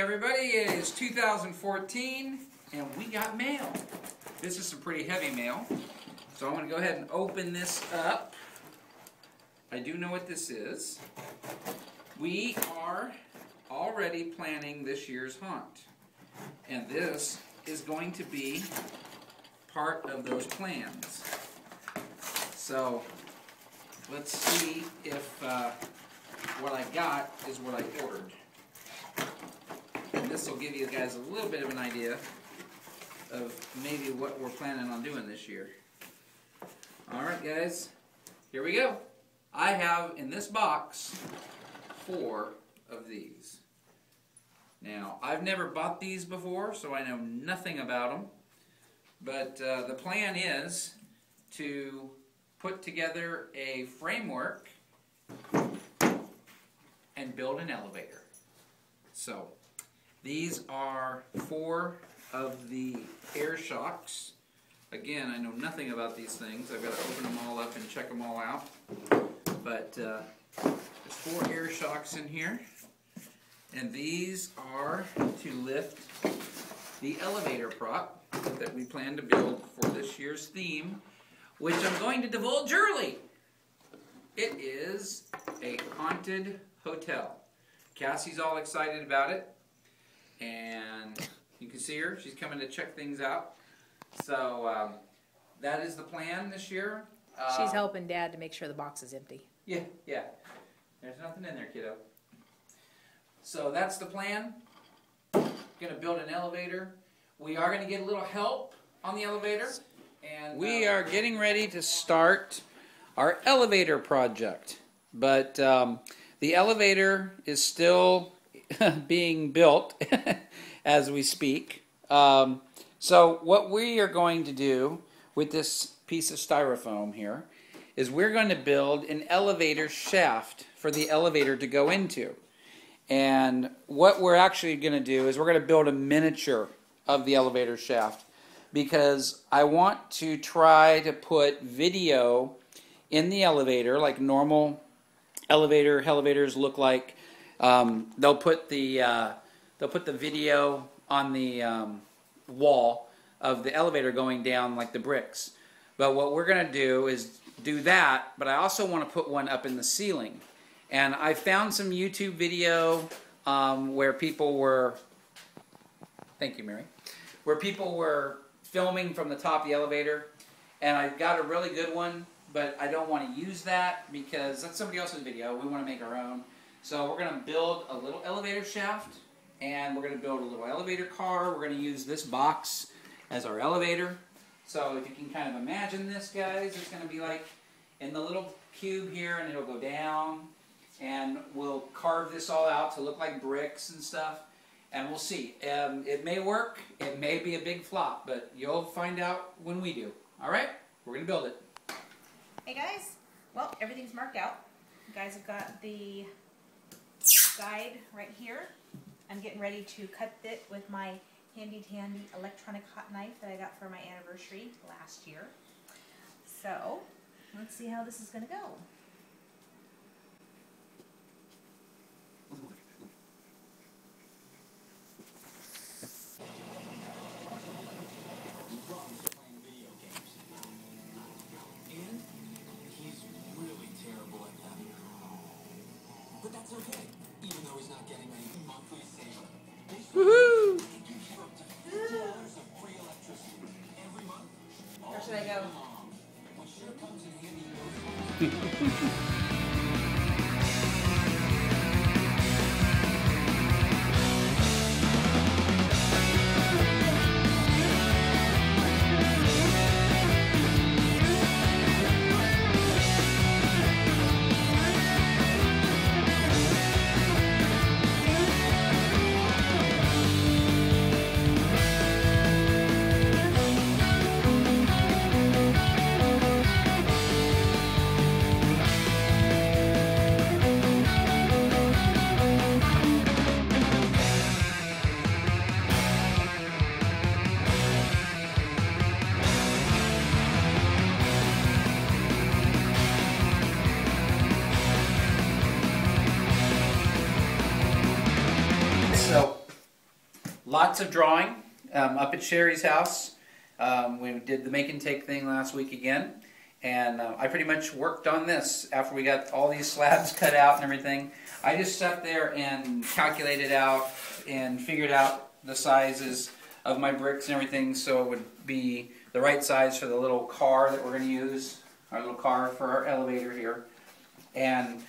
everybody, it is 2014 and we got mail. This is some pretty heavy mail, so I'm going to go ahead and open this up. I do know what this is. We are already planning this year's hunt, and this is going to be part of those plans. So let's see if what I got is what I ordered. And this will give you guys a little bit of an idea of maybe what we're planning on doing this year. Alright guys, here we go. I have in this box 4 of these. Now, I've never bought these before, so I know nothing about them. But the plan is to put together a framework and build an elevator. So, these are 4 of the air shocks. Again, I know nothing about these things. I've got to open them all up and check them all out. But there's 4 air shocks in here. And these are to lift the elevator prop that we plan to build for this year's theme, which I'm going to divulge early. It is a haunted hotel. Cassie's all excited about it. And you can see her. She's coming to check things out. So that is the plan this year. She's helping Dad to make sure the box is empty. Yeah. There's nothing in there, kiddo. So that's the plan. Going to build an elevator. We are going to get a little help on the elevator. And we are getting ready to start our elevator project. But the elevator is still being built as we speak. So what we are going to do with this piece of styrofoam here is we're going to build an elevator shaft for the elevator to go into. And what we're actually going to do is we're going to build a miniature of the elevator shaft, because I want to try to put video in the elevator like normal elevators look like. They'll put the video on the wall of the elevator going down like the bricks. But what we're going to do is do that, but I also want to put one up in the ceiling. And I found some YouTube video where people were, thank you Mary, where people were filming from the top of the elevator, and I got a really good one, but I don't want to use that because that's somebody else's video. We want to make our own. So we're going to build a little elevator shaft, and we're going to build a little elevator car. We're going to use this box as our elevator. So if you can kind of imagine this, guys, it's going to be like in the little cube here, and it'll go down, and we'll carve this all out to look like bricks and stuff, and we'll see. It may work, it may be a big flop, but you'll find out when we do. Alright, we're going to build it. Hey guys, well, everything's marked out. You guys have got the guide right here. I'm getting ready to cut it with my handy-dandy electronic hot knife that I got for my anniversary last year. So, let's see how this is going to go. But that's okay, even though he's not getting any monthly savings. Woohoo! $50 of free electricity every month. Where should I go? Which sure comes in handy. lots of drawing up at Sherry's house. We did the make and take thing last week again. And I pretty much worked on this after we got all these slabs cut out and everything. I just sat there and calculated out and figured out the sizes of my bricks and everything so it would be the right size for the little car that we're going to use, our little car for our elevator here. And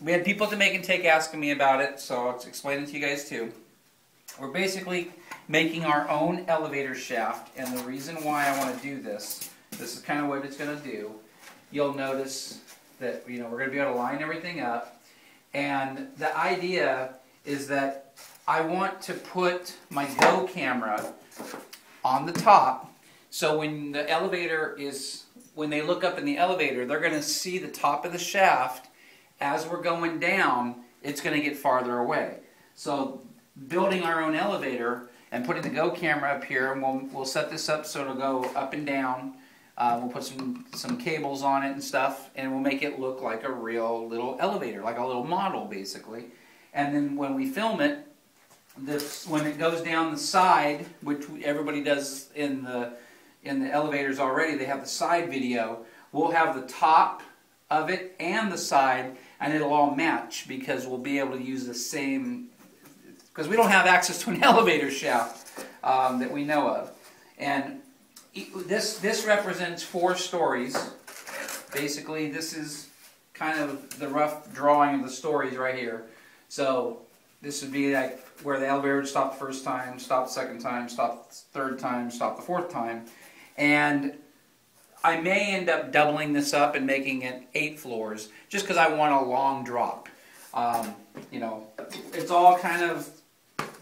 we had people at the make and take asking me about it, so I'll explain it to you guys too. We're basically making our own elevator shaft, and the reason why I want to do this is kind of what it's going to do. You'll notice that we're going to be able to line everything up, and the idea is that I want to put my Go camera on the top, so when the elevator is, when they look up in the elevator, they're going to see the top of the shaft. As we're going down, it's going to get farther away. So building our own elevator and putting the Go camera up here, and we'll set this up so it'll go up and down. We'll put some cables on it and stuff, and we'll make it look like a real little elevator, like a little model basically. And then when we film it, when it goes down the side, which everybody does in the elevators already, they have the side video. We'll have the top of it and the side, and it'll all match because we'll be able to use the same, because we don't have access to an elevator shaft that we know of. And this represents 4 stories. Basically, this is kind of the rough drawing of the stories right here. So this would be like where the elevator would stop the first time, stop the second time, stop the third time, stop the fourth time. And I may end up doubling this up and making it 8 floors, just because I want a long drop. It's all kind of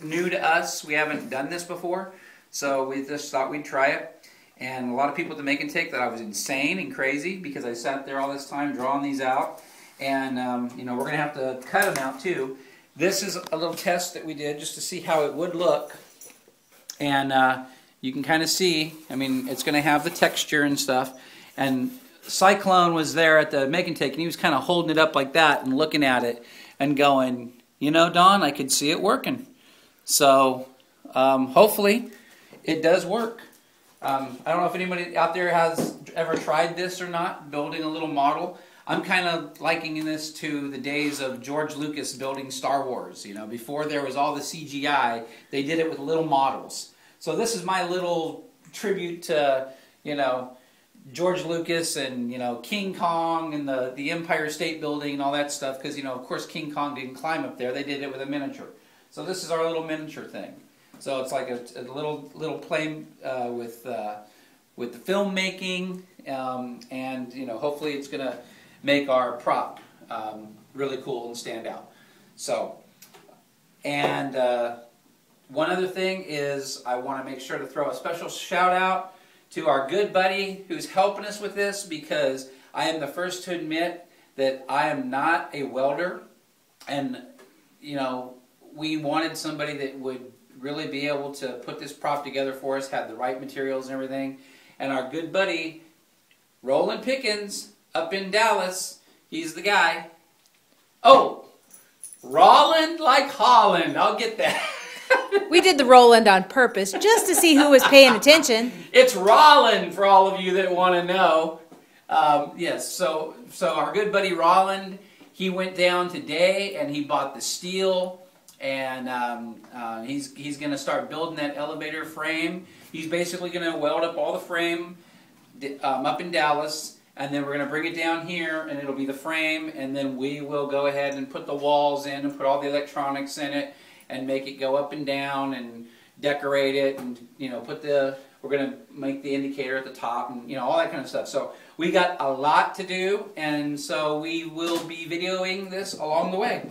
new to us. We haven't done this before, so we just thought we'd try it. And a lot of people at the make and take that I was insane and crazy because I sat there all this time drawing these out. And we're going to have to cut them out too. This is a little test that we did just to see how it would look. And you can kind of see, it's going to have the texture and stuff. And Cyclone was there at the make and take, and he was kind of holding it up like that and looking at it and going, Don, I could see it working. So hopefully it does work. I don't know if anybody out there has ever tried this or not, building a little model. I'm kind of likening this to the days of George Lucas building Star Wars. Before there was all the CGI, they did it with little models. So this is my little tribute to, George Lucas and, King Kong and the Empire State Building and all that stuff. Because, of course, King Kong didn't climb up there. They did it with a miniature. So this is our little miniature thing. So it's like a little play with the filmmaking, and hopefully it's going to make our prop really cool and stand out. So, and one other thing is I want to make sure to throw a special shout out to our good buddy who's helping us with this, because I am the first to admit that I am not a welder, and we wanted somebody that would really be able to put this prop together for us, had the right materials and everything. And our good buddy Roland Pickens up in Dallas, he's the guy. Oh, Roland like Holland, I'll get that. We did the Roland on purpose just to see who was paying attention. It's Roland for all of you that want to know. Yes, so our good buddy Roland, he went down today and he bought the steel, and he's going to start building that elevator frame. He's basically going to weld up all the frame up in Dallas, and then we're going to bring it down here, and it'll be the frame, and then we will go ahead and put the walls in and put all the electronics in it and make it go up and down and decorate it, and we're going to make the indicator at the top, and all that kind of stuff. So we got a lot to do, and so we will be videoing this along the way.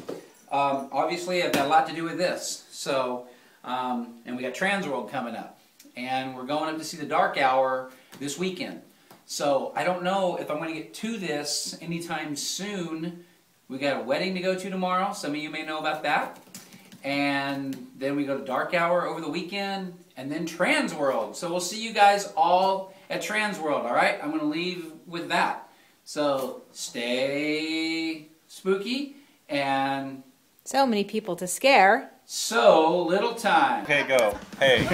Obviously, I've got a lot to do with this. So, and we got Transworld coming up, and we're going up to see the Dark Hour this weekend. So I don't know if I'm going to get to this anytime soon. We got a wedding to go to tomorrow. Some of you may know about that. And then we go to Dark Hour over the weekend, and then Transworld. So we'll see you guys all at Transworld, all right? I'm going to leave with that. So stay spooky, and so many people to scare. So little time. Okay, go. Hey.